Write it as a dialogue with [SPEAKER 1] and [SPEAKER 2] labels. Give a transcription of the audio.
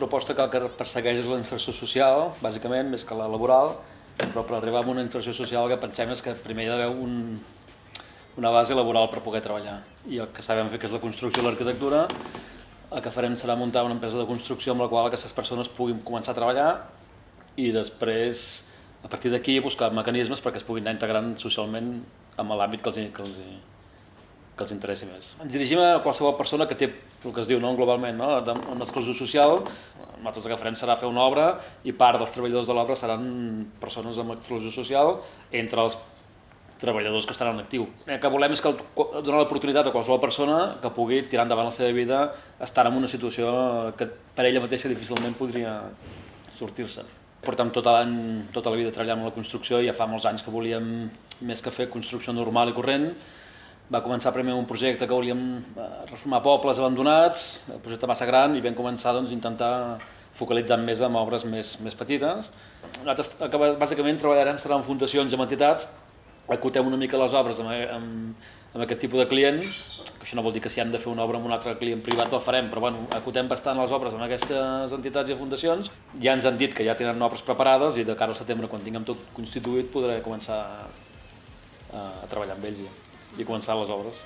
[SPEAKER 1] proposta que el que persegueix és la inserció social, bàsicament, més que la laboral, però per arribar a una inserció social el que pensem és que primer hi ha d'haver una base laboral per poder treballar. I el que sabem fer, que és la construcció i l'arquitectura, el que farem serà muntar una empresa de construcció amb la qual aquestes persones puguin començar a treballar i després, a partir d'aquí, buscar mecanismes perquè es puguin anar integrant socialment en l'àmbit que els interessi més. Ens dirigim a qualsevol persona que té el que es diu globalment, una exclusió social. Nosaltres el que farem serà fer una obra i part dels treballadors de l'obra seran persones amb exclusió social entre els treballadors que estaran en actiu. El que volem és donar l'oportunitat a qualsevol persona que pugui tirar endavant la seva vida estar en una situació que per ella mateixa difícilment podria sortir-se. Portem tota la vida treballant en la construcció i ja fa molts anys que volíem, més que fer construcció normal i corrent, va començar primer un projecte que volíem reformar pobles abandonats, un projecte massa gran, i vam començar a intentar focalitzar més en obres més petites. Nosaltres bàsicament treballarem serà en fundacions i en entitats, acotem una mica les obres amb aquest tipus de client, que això no vol dir que si hem de fer una obra amb un altre client privat el farem, però bueno, acotem bastant les obres amb aquestes entitats i fundacions. Ja ens han dit que ja tenen obres preparades i de cara al setembre, quan tinguem tot constituït, podré començar a treballar amb ells i començar les obres.